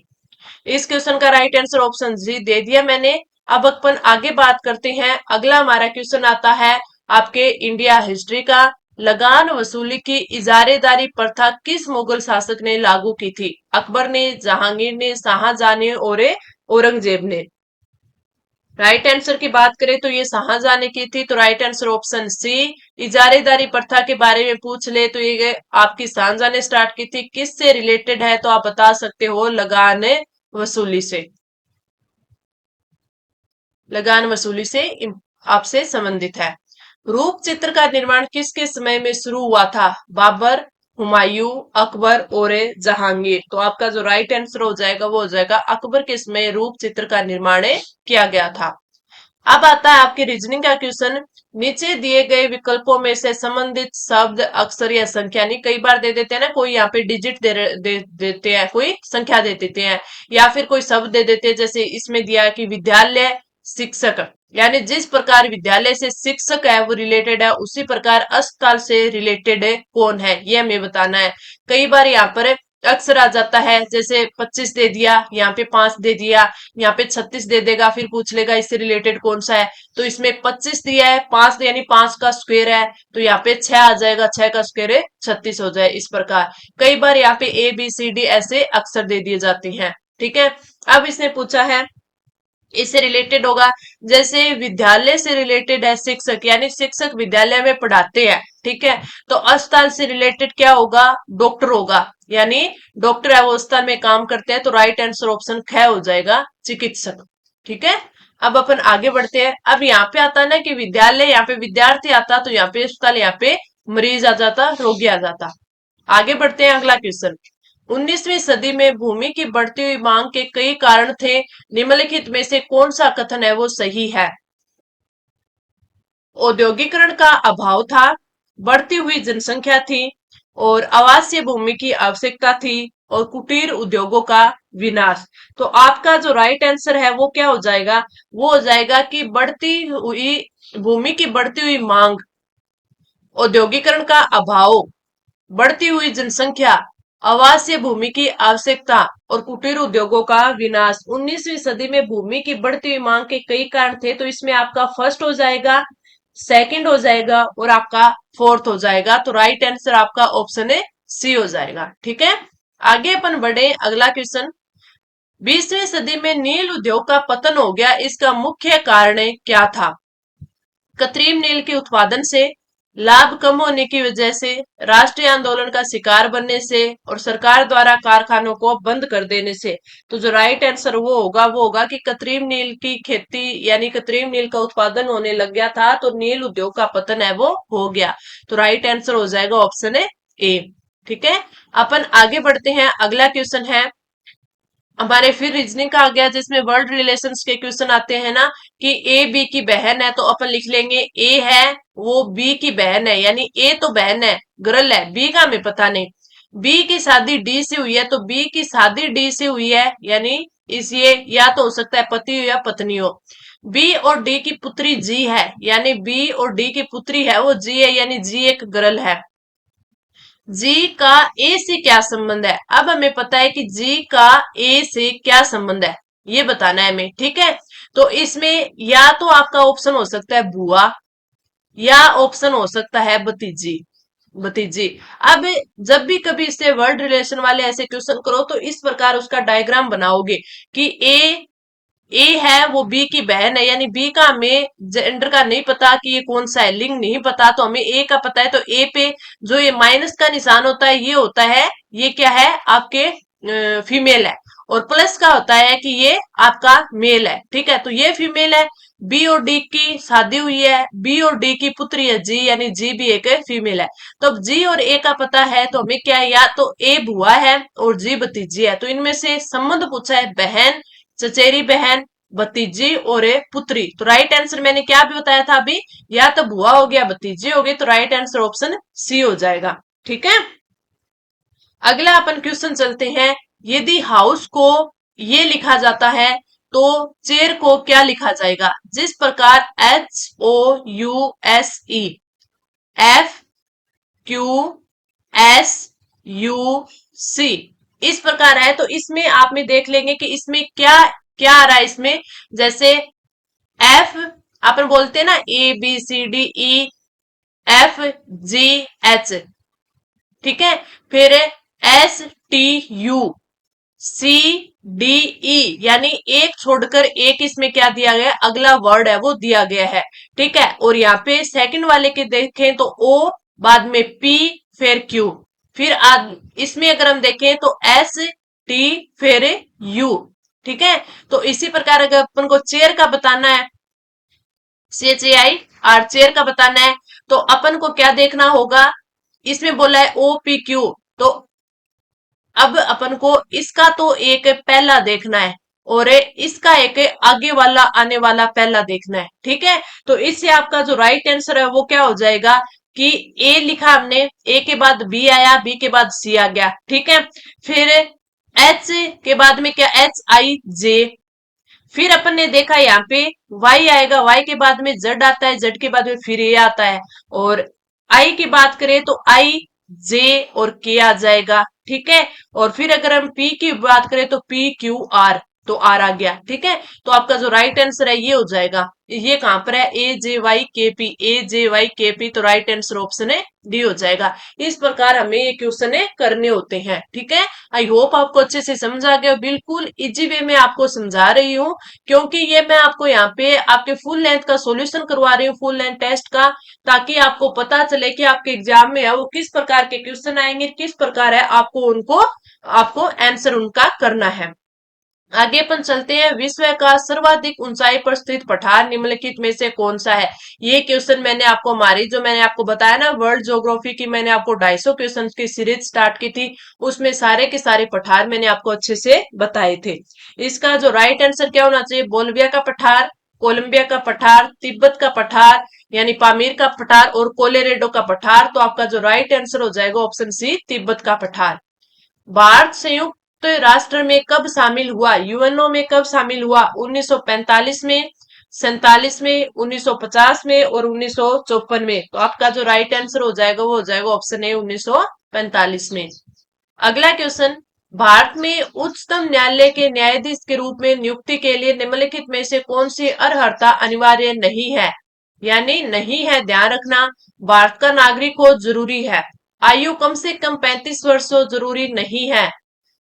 इस क्वेश्चन का राइट आंसर ऑप्शन जी दे दिया मैंने। अब अपन आगे बात करते हैं। अगला हमारा क्वेश्चन आता है आपके इंडिया हिस्ट्री का। लगान वसूली की इजारेदारी प्रथा किस मुगल शासक ने लागू की थी? अकबर ने, जहांगीर ने, शाहजहां ने और औरंगजेब ने? राइट आंसर की बात करें तो ये शाहजहां ने की थी, तो राइट आंसर ऑप्शन सी। इजारेदारी प्रथा के बारे में पूछ ले तो ये आपकी शाहजहां ने स्टार्ट की थी। किससे रिलेटेड है तो आप बता सकते हो, लगान वसूली से। लगान वसूली से आपसे संबंधित है। रूप चित्र का निर्माण किसके समय में शुरू हुआ था? बाबर, हुमायूं, अकबर और जहांगीर? तो आपका जो राइट आंसर हो जाएगा वो हो जाएगा अकबर के समय रूप चित्र का निर्माण किया गया था। अब आता है आपके रीजनिंग का क्वेश्चन। नीचे दिए गए विकल्पों में से संबंधित शब्द, अक्षर या संख्या, नहीं कई बार दे देते हैं ना, कोई यहाँ पे डिजिट दे देते हैं, कोई संख्या दे देते हैं, या फिर कोई शब्द दे देते हैं। जैसे इसमें दिया है कि विद्यालय, शिक्षक, यानी जिस प्रकार विद्यालय से शिक्षक है वो रिलेटेड है, उसी प्रकार अस्पताल से रिलेटेड है कौन है, ये हमें बताना है। कई बार यहाँ पर अक्सर आ जाता है, जैसे 25 दे दिया, यहाँ पे 5 दे दिया, यहाँ पे 36 दे देगा, फिर पूछ लेगा इससे रिलेटेड कौन सा है। तो इसमें 25 दिया है, 5 यानी 5 का स्क्वायर है, तो यहाँ पे 6 आ जाएगा, 6 का स्क्वायर है 36 हो जाए। इस प्रकार कई बार यहाँ पे ए बी सी डी ऐसे अक्षर दे दिए जाते हैं, ठीक है। अब इसने पूछा है, इससे रिलेटेड होगा, जैसे विद्यालय से रिलेटेड है शिक्षक, यानी शिक्षक विद्यालय में पढ़ाते हैं, ठीक है। तो अस्पताल से रिलेटेड क्या होगा? डॉक्टर होगा, यानी डॉक्टर है वो अस्पताल में काम करते हैं, तो राइट आंसर ऑप्शन ख हो जाएगा, चिकित्सक, ठीक है। अब अपन आगे बढ़ते हैं। अब यहाँ पे आता है ना कि विद्यालय, यहाँ पे विद्यार्थी आता, तो यहाँ पे अस्पताल, यहाँ पे मरीज आ जाता, रोगी आ जाता। आगे बढ़ते हैं, अगला क्वेश्चन। 19वीं सदी में भूमि की बढ़ती हुई मांग के कई कारण थे, निम्नलिखित में से कौन सा कथन है वो सही है? औद्योगिकरण का अभाव था, बढ़ती हुई जनसंख्या थी, और आवासीय भूमि की आवश्यकता थी, और कुटीर उद्योगों का विनाश। तो आपका जो राइट आंसर है वो क्या हो जाएगा? वो हो जाएगा कि बढ़ती हुई भूमि की बढ़ती हुई मांग, औद्योगिकरण का अभाव, बढ़ती हुई जनसंख्या, आवासीय भूमि की आवश्यकता और कुटीर उद्योगों का विनाश। 19वीं सदी में भूमि की बढ़ती हुई मांग के कई कारण थे, तो इसमें आपका फर्स्ट हो जाएगा, सेकंड हो जाएगा और आपका फोर्थ हो जाएगा। तो राइट आंसर आपका ऑप्शन है सी हो जाएगा, ठीक है। आगे अपन बढ़े, अगला क्वेश्चन। 20वीं सदी में नील उद्योग का पतन हो गया, इसका मुख्य कारण क्या था? कृत्रिम नील के उत्पादन से, लाभ कम होने की वजह से, राष्ट्रीय आंदोलन का शिकार बनने से और सरकार द्वारा कारखानों को बंद कर देने से। तो जो राइट आंसर वो होगा कि कृत्रिम नील की खेती यानी कृत्रिम नील का उत्पादन होने लग गया था तो नील उद्योग का पतन है वो हो गया। तो राइट आंसर हो जाएगा ऑप्शन है ए। ठीक है, अपन आगे बढ़ते हैं। अगला क्वेश्चन है हमारे, फिर रीजनिंग का आ गया जिसमें वर्ल्ड रिलेशंस के क्वेश्चन आते हैं ना, कि ए बी की बहन है तो अपन लिख लेंगे ए है वो बी की बहन है, यानी ए तो बहन है, गर्ल है, बी का हमें पता नहीं। बी की शादी डी से हुई है तो बी की शादी डी से हुई है, यानी इस ये या तो हो सकता है पति हो या पत्नी हो। बी और डी की पुत्री जी है, यानी बी और डी की पुत्री है वो जी है, यानी जी एक गर्ल है। जी का ए से क्या संबंध है, अब हमें पता है कि जी का ए से क्या संबंध है, ये बताना है हमें। ठीक है, तो इसमें या तो आपका ऑप्शन हो सकता है बुआ, या ऑप्शन हो सकता है भतीजी। भतीजी। अब जब भी कभी इससे वर्ड रिलेशन वाले ऐसे क्वेश्चन करो तो इस प्रकार उसका डायग्राम बनाओगे कि ए है वो बी की बहन है, यानी बी का हमें जेंडर का नहीं पता कि ये कौन सा है, लिंग नहीं पता, तो हमें ए का पता है, तो ए पे जो ये माइनस का निशान होता है ये होता है, ये क्या है आपके फीमेल है, और प्लस का होता है कि ये आपका मेल है। ठीक है, तो ये फीमेल है, बी और डी की शादी हुई है, बी और डी की पुत्री है जी, यानी जी भी एक फीमेल है। तो अब जी और ए का पता है तो हमें क्या है, या तो ए बुआ है और जी भतीजी है, तो इनमें से संबंध पूछा है बहन, चचेरी बहन, भतीजी और एक पुत्री। तो राइट आंसर मैंने क्या भी बताया था अभी, या तो बुआ हो गया भतीजी हो गई, तो राइट आंसर ऑप्शन सी हो जाएगा। ठीक है, अगला अपन क्वेश्चन चलते हैं। यदि हाउस को ये लिखा जाता है तो चेयर को क्या लिखा जाएगा, जिस प्रकार HOUSE, FQSUC इस प्रकार है, तो इसमें आप में देख लेंगे कि इसमें क्या क्या आ रहा है इसमें। जैसे एफ अपन बोलते हैं ना, ABCDEFGH, ठीक है, फिर STUCDE, यानी एक छोड़कर एक इसमें क्या दिया गया है, अगला वर्ड है वो दिया गया है। ठीक है, और यहाँ पे सेकंड वाले के देखें तो O, बाद में P, फिर Q, फिर इसमें अगर हम देखें तो ST, फिर U। ठीक है, तो इसी प्रकार अगर अपन को चेयर का बताना है, CHAI चेयर का बताना है, तो अपन को क्या देखना होगा, इसमें बोला है OPQ, तो अब अपन को इसका तो एक पहला देखना है और इसका एक आगे वाला आने वाला पहला देखना है। ठीक है, तो इससे आपका जो राइट आंसर है वो क्या हो जाएगा कि ए लिखा हमने, ए के बाद बी आया, बी के बाद सी आ गया। ठीक है, फिर एच के बाद में क्या, HIJ, फिर अपन ने देखा यहाँ पे y आएगा, y के बाद में z आता है, z के बाद में फिर ए आता है, और i की बात करें तो I, J और K आ जाएगा। ठीक है, और फिर अगर हम p की बात करें तो PQR, तो R आ गया। ठीक है, तो आपका जो राइट आंसर है ये हो जाएगा, ये कहां पर है, AJYKP, AJYKP, तो राइट आंसर ऑप्शन है डी हो जाएगा। इस प्रकार हमें ये क्वेश्चन करने होते हैं। ठीक है, आई होप आपको अच्छे से समझ आ गया, बिल्कुल इजी वे में आपको समझा रही हूँ, क्योंकि ये मैं आपको यहाँ पे आपके फुल लेंथ का सॉल्यूशन करवा रही हूँ, फुल लेंथ टेस्ट का, ताकि आपको पता चले कि आपके एग्जाम में है वो किस प्रकार के क्वेश्चन आएंगे, किस प्रकार है आपको उनको आपको आंसर उनका करना है। आगे अपन चलते हैं। विश्व का सर्वाधिक ऊंचाई पर स्थित पठार निम्नलिखित में से कौन सा है, ये क्वेश्चन मैंने आपको हमारी जो मैंने आपको बताया ना वर्ल्ड ज्योग्राफी की, मैंने आपको 250 क्वेश्चन की सीरीज स्टार्ट की थी, उसमें सारे के सारे पठार मैंने आपको अच्छे से बताए थे। इसका जो राइट आंसर क्या होना चाहिए, बोल्विया का पठार, कोलंबिया का पठार, तिब्बत का पठार यानी पामीर का पठार, और कोलोराडो का पठार। तो आपका जो राइट आंसर हो जाएगा ऑप्शन सी, तिब्बत का पठार। भारत संयुक्त राष्ट्र में कब शामिल हुआ, यूएनओ में कब शामिल हुआ, 1945 में, 47 में, 1950 में और 1954 में। तो आपका जो राइट आंसर हो जाएगा वो हो जाएगा ऑप्शन ए, 1945 में। अगला क्वेश्चन, भारत में उच्चतम न्यायालय के न्यायाधीश के रूप में नियुक्ति के लिए निम्नलिखित में से कौन सी अर्हता अनिवार्य नहीं है, यानी नहीं है, ध्यान रखना, भारत का नागरिक हो जरूरी है, आयु कम से कम 35 वर्ष हो जरूरी नहीं है,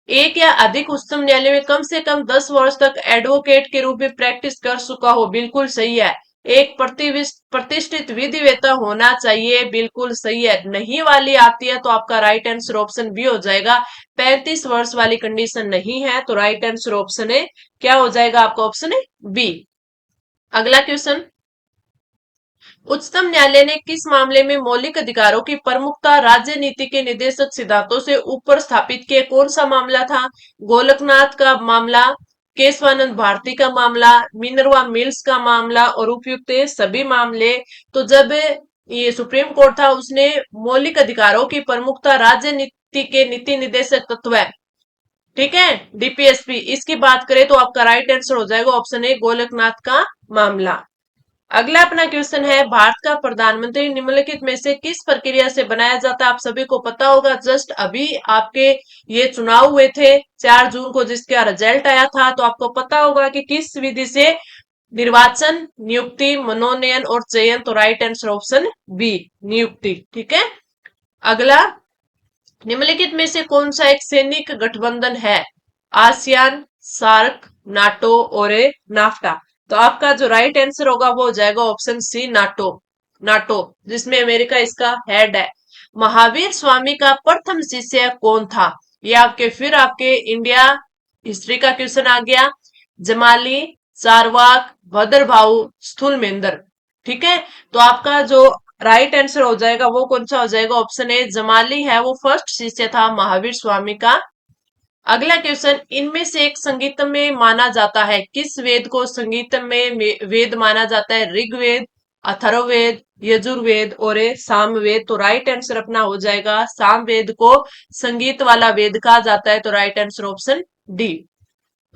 एक या अधिक उच्चतम न्यायालय में कम से कम 10 वर्ष तक एडवोकेट के रूप में प्रैक्टिस कर चुका हो, बिल्कुल सही है, एक प्रतिष्ठित विधि वेतन होना चाहिए, बिल्कुल सही है। नहीं वाली आती है तो आपका राइट आंसर ऑप्शन बी हो जाएगा। 35 वर्ष वाली कंडीशन नहीं है तो राइट आंसर ऑप्शन है क्या हो जाएगा आपका ऑप्शन है बी। अगला क्वेश्चन, उच्चतम न्यायालय ने किस मामले में मौलिक अधिकारों की प्रमुखता राज्य नीति के निर्देशक सिद्धांतों से ऊपर स्थापित किए? कौन सा मामला था? गोलकनाथ का मामला, केशवानंद भारती का मामला, मिनरवा मिल्स का मामला और उपयुक्त सभी मामले। तो जब ये सुप्रीम कोर्ट था उसने मौलिक अधिकारों की प्रमुखता राज्य नीति के नीति निर्देशक तत्व है, ठीक है, डीपीएसपी, इसकी बात करें तो आपका राइट आंसर हो जाएगा ऑप्शन ए गोलकनाथ का मामला। अगला अपना क्वेश्चन है, भारत का प्रधानमंत्री निम्नलिखित में से किस प्रक्रिया से बनाया जाता है? आप सभी को पता होगा, जस्ट अभी आपके ये चुनाव हुए थे 4 जून को जिसका रिजल्ट आया था, तो आपको पता होगा कि किस विधि से निर्वाचन, नियुक्ति, मनोनयन और चयन। तो राइट आंसर ऑप्शन बी नियुक्ति, ठीक है। अगला, निम्नलिखित में से कौन सा एक सैनिक गठबंधन है? आसियान, सार्क, नाटो और नाफ्टा। तो आपका जो राइट आंसर होगा वो हो जाएगा ऑप्शन सी नाटो। नाटो जिसमें अमेरिका इसका हेड है। महावीर स्वामी का प्रथम शिष्य कौन था? ये आपके फिर आपके इंडिया हिस्ट्री का क्वेश्चन आ गया। जमाली, चारवाक, भद्रभाऊ, स्थूलमेंदर, ठीक है। तो आपका जो राइट आंसर हो जाएगा वो कौन सा हो जाएगा? ऑप्शन ए जमाली है, वो फर्स्ट शिष्य था महावीर स्वामी का। अगला क्वेश्चन, इनमें से एक संगीत में माना जाता है, किस वेद को संगीत में वेद माना जाता है? ऋग्वेद, अथर्ववेद, यजुर्वेद और सामवेद। तो राइट आंसर अपना हो जाएगा सामवेद को संगीत वाला वेद कहा जाता है। तो राइट आंसर ऑप्शन डी।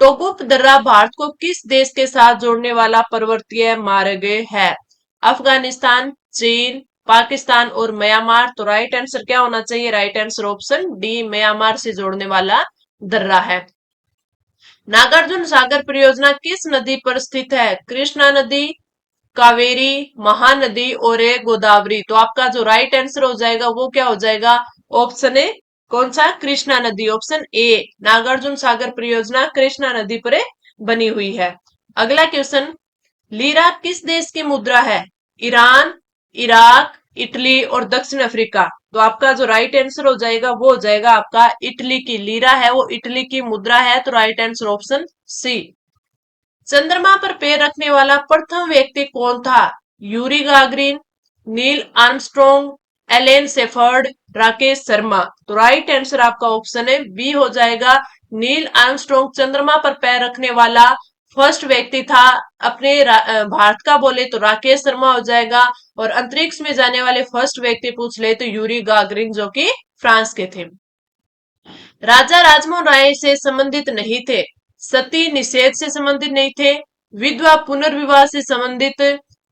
टोगुप दर्रा भारत को किस देश के साथ जोड़ने वाला पर्वतीय मार्ग है? अफगानिस्तान, चीन, पाकिस्तान और म्यांमार। तो राइट आंसर क्या होना चाहिए? Right answer option D Myanmar से जोड़ने वाला दर्रा है। नागार्जुन सागर परियोजना किस नदी पर स्थित है? कृष्णा नदी, कावेरी, महानदी और गोदावरी। तो आपका जो राइट आंसर हो जाएगा वो क्या हो जाएगा? ऑप्शन ए कौन सा? कृष्णा नदी, ऑप्शन ए नागार्जुन सागर परियोजना कृष्णा नदी पर बनी हुई है। अगला क्वेश्चन, लीरा किस देश की मुद्रा है? ईरान, इराक, इटली और दक्षिण अफ्रीका। तो आपका जो राइट आंसर हो जाएगा वो हो जाएगा आपका इटली की लीरा है, वो इटली की मुद्रा है। तो राइट आंसर ऑप्शन सी। चंद्रमा पर पैर रखने वाला प्रथम व्यक्ति कौन था? Yuri Gagarin, Neil Armstrong, Alan Shepard, Rakesh Sharma. तो राइट आंसर आपका ऑप्शन है बी हो जाएगा नील आर्मस्ट्रॉन्ग चंद्रमा पर पैर रखने वाला फर्स्ट व्यक्ति था। अपने भारत का बोले तो राकेश शर्मा हो जाएगा, और अंतरिक्ष में जाने वाले फर्स्ट व्यक्ति पूछ ले तो यूरी गागरिन जो कि फ्रांस के थे। राजा राजमोहन राय से संबंधित नहीं थे, सती निषेध से संबंधित नहीं थे, विधवा पुनर्विवाह से संबंधित,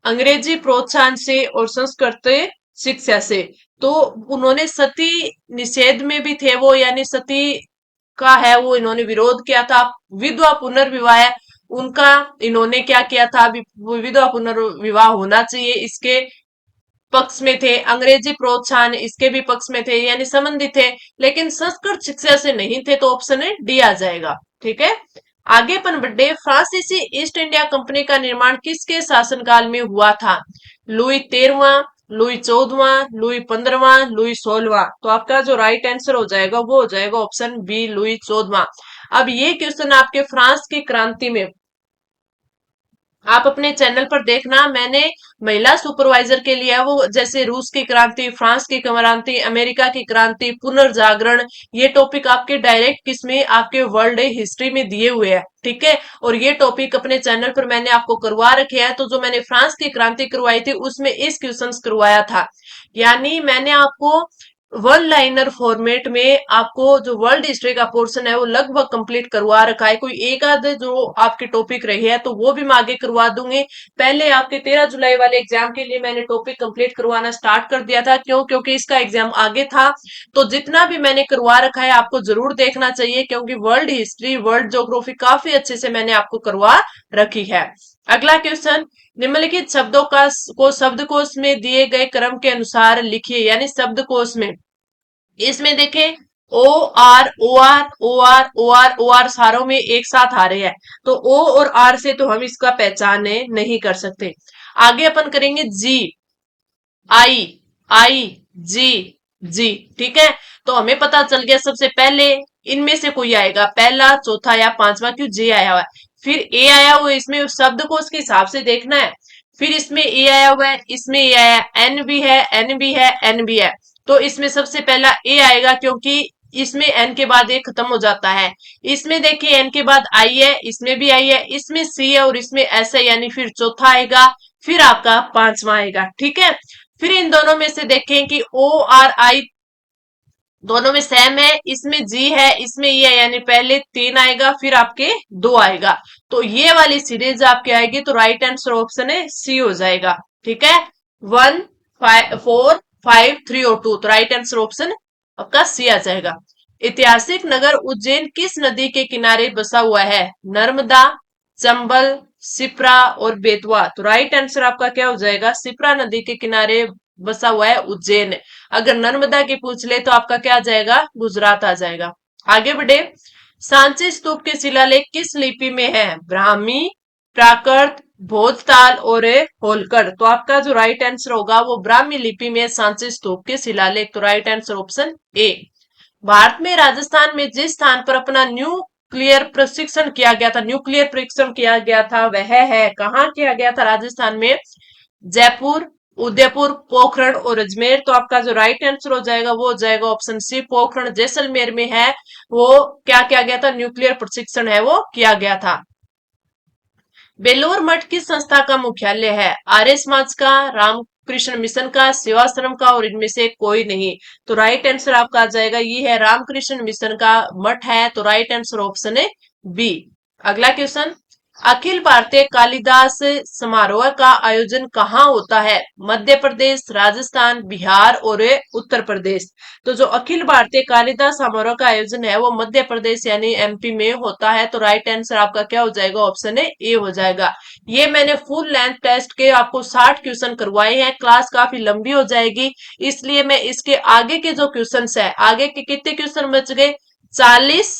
अंग्रेजी प्रोत्साहन से और संस्कृत शिक्षा से। तो उन्होंने सती निषेध में भी थे वो, यानी सती का है वो इन्होंने विरोध किया था। विधवा पुनर्विवाह है उनका, इन्होंने क्या किया था? विधवा पुनर्विवाह होना चाहिए इसके पक्ष में थे। अंग्रेजी प्रोत्साहन इसके भी पक्ष में थे, यानी संबंधित थे, लेकिन संस्कृत शिक्षा से नहीं थे। तो ऑप्शन है डी आ जाएगा, ठीक है। आगे अपन बढ़े, फ्रांसीसी ईस्ट इंडिया कंपनी का निर्माण किसके शासनकाल में हुआ था? लुई 13वां, लुई 14वां, लुई 15वां, लुई 16वां। तो आपका जो राइट आंसर हो जाएगा वो हो जाएगा ऑप्शन बी लुई 14वां। अब ये क्वेश्चन आपके फ्रांस की क्रांति में आप अपने चैनल पर देखना, मैंने महिला सुपरवाइजर के लिए वो जैसे रूस की क्रांति, फ्रांस की क्रांति, अमेरिका की क्रांति, पुनर्जागरण, ये टॉपिक आपके डायरेक्ट किसमें आपके वर्ल्ड हिस्ट्री में दिए हुए हैं, ठीक है। और ये टॉपिक अपने चैनल पर मैंने आपको करवा रखे हैं। तो जो मैंने फ्रांस की क्रांति करवाई थी उसमें इस क्वेश्चन करवाया था, यानी मैंने आपको वन लाइनर फॉर्मेट में आपको जो वर्ल्ड हिस्ट्री का पोर्शन है वो लगभग कंप्लीट करवा रखा है। कोई एक आध जो आपके टॉपिक रहे हैं तो वो भी मैं आगे करवा दूंगी। पहले आपके 13 जुलाई वाले एग्जाम के लिए मैंने टॉपिक कंप्लीट करवाना स्टार्ट कर दिया था, क्यों? क्योंकि इसका एग्जाम आगे था। तो जितना भी मैंने करवा रखा है आपको जरूर देखना चाहिए, क्योंकि वर्ल्ड हिस्ट्री, वर्ल्ड ज्योग्राफी काफी अच्छे से मैंने आपको करवा रखी है। अगला क्वेश्चन, निम्नलिखित शब्दों को शब्दकोश में दिए गए क्रम के अनुसार लिखिए, यानी शब्दकोश में। इसमें देखें O R O R O R O R O R सारों में एक साथ आ रहे हैं, तो ओ और आर से तो हम इसका पहचान नहीं कर सकते। आगे अपन करेंगे जी, आई, आई, जी, जी। ठीक है, तो हमें पता चल गया सबसे पहले इनमें से कोई आएगा, पहला, चौथा या पांचवा, क्यों जे आया हुआ है। फिर ए आया हुआ है, इसमें उस शब्द को उसके हिसाब से देखना है। फिर इसमें ए आया हुआ है, इसमें ए आया, एन भी है, एन भी है, एन भी है। तो इसमें सबसे पहला ए आएगा, क्योंकि इसमें एन के बाद ए खत्म हो जाता है। इसमें देखिए एन के बाद आई है, इसमें भी आई है, इसमें सी है और इसमें एस है, यानी फिर चौथा आएगा। फिर आपका पांचवा आएगा। ठीक है, फिर इन दोनों में से देखें कि ओ और आई दोनों में सेम है, इसमें जी है, इसमें ई है, यानी पहले तीन आएगा, फिर आपके दो आएगा। तो ये वाली सीरीज आपके आएगी, तो राइट आंसर ऑप्शन है सी हो जाएगा। ठीक है, 1 5 4 5 3 और 2, तो राइट आंसर ऑप्शन आपका सी आ जाएगा। ऐतिहासिक नगर उज्जैन किस नदी के किनारे बसा हुआ है? नर्मदा, चंबल, सिप्रा और बेतवा। तो राइट आंसर आपका क्या हो जाएगा? सिप्रा नदी के किनारे बसा हुआ है उज्जैन। अगर नर्मदा की पूछ ले तो आपका क्या आ जाएगा? गुजरात आ जाएगा। आगे बढ़े, सांची स्तूप के शिलालेख किस लिपि में है? ब्राह्मी, प्राकृत, भोजताल और होलकर। तो आपका जो राइट आंसर होगा वो ब्राह्मी लिपि में सांची स्तूप के शिलालेख, तो right answer option A. Bharat में राजस्थान में जिस स्थान पर अपना न्यूक्लियर प्रशिक्षण किया गया था, न्यूक्लियर परीक्षण किया गया था, वह है कहाँ किया गया था? राजस्थान में जयपुर, उदयपुर, पोखरण और अजमेर। तो आपका जो राइट आंसर हो जाएगा वो हो जाएगा ऑप्शन सी, पोखरण जैसलमेर में है। वो क्या किया गया था? न्यूक्लियर प्रशिक्षण है वो किया गया था। बेलूर मठ किस संस्था का मुख्यालय है? आर्य समाज का, रामकृष्ण मिशन का, सेवाश्रम का और इनमें से कोई नहीं। तो राइट आंसर आपका आ जाएगा ये है, रामकृष्ण मिशन का मठ है। तो राइट आंसर ऑप्शन है बी। अगला क्वेश्चन, अखिल भारतीय कालिदास समारोह का आयोजन कहाँ होता है? मध्य प्रदेश, राजस्थान, बिहार और उत्तर प्रदेश। तो जो अखिल भारतीय कालिदास समारोह का आयोजन है वो मध्य प्रदेश यानी एमपी में होता है। तो राइट आंसर आपका क्या हो जाएगा? ऑप्शन है ए हो जाएगा। ये मैंने फुल लेंथ टेस्ट के आपको 60 क्वेश्चन करवाए हैं, क्लास काफी लंबी हो जाएगी, इसलिए मैं इसके आगे के जो क्वेश्चन है, आगे के कितने क्वेश्चन बच गए? 40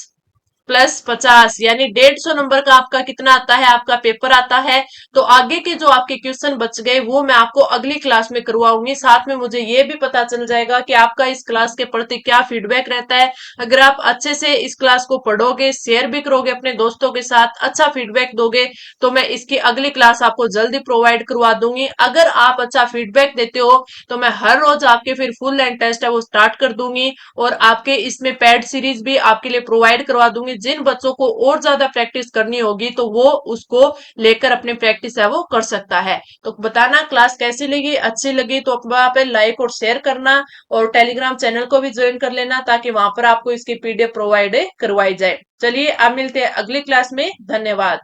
प्लस 50 यानी 150 नंबर का आपका कितना आता है? आपका पेपर आता है। तो आगे के जो आपके क्वेश्चन बच गए वो मैं आपको अगली क्लास में करवाऊंगी। साथ में मुझे ये भी पता चल जाएगा कि आपका इस क्लास के प्रति क्या फीडबैक रहता है। अगर आप अच्छे से इस क्लास को पढ़ोगे, शेयर भी करोगे अपने दोस्तों के साथ, अच्छा फीडबैक दोगे, तो मैं इसकी अगली क्लास आपको जल्दी प्रोवाइड करवा दूंगी। अगर आप अच्छा फीडबैक देते हो तो मैं हर रोज आपके फिर फुल लेंथ टेस्ट है वो स्टार्ट कर दूंगी, और आपके इसमें पैड सीरीज भी आपके लिए प्रोवाइड करवा दूंगी। जिन बच्चों को और ज्यादा प्रैक्टिस करनी होगी तो वो उसको लेकर अपनी प्रैक्टिस है वो कर सकता है। तो बताना क्लास कैसी लगी, अच्छी लगी तो वहां पे लाइक और शेयर करना, और टेलीग्राम चैनल को भी ज्वाइन कर लेना ताकि वहां पर आपको इसकी पीडीएफ प्रोवाइड करवाई जाए। चलिए अब मिलते हैं अगली क्लास में, धन्यवाद।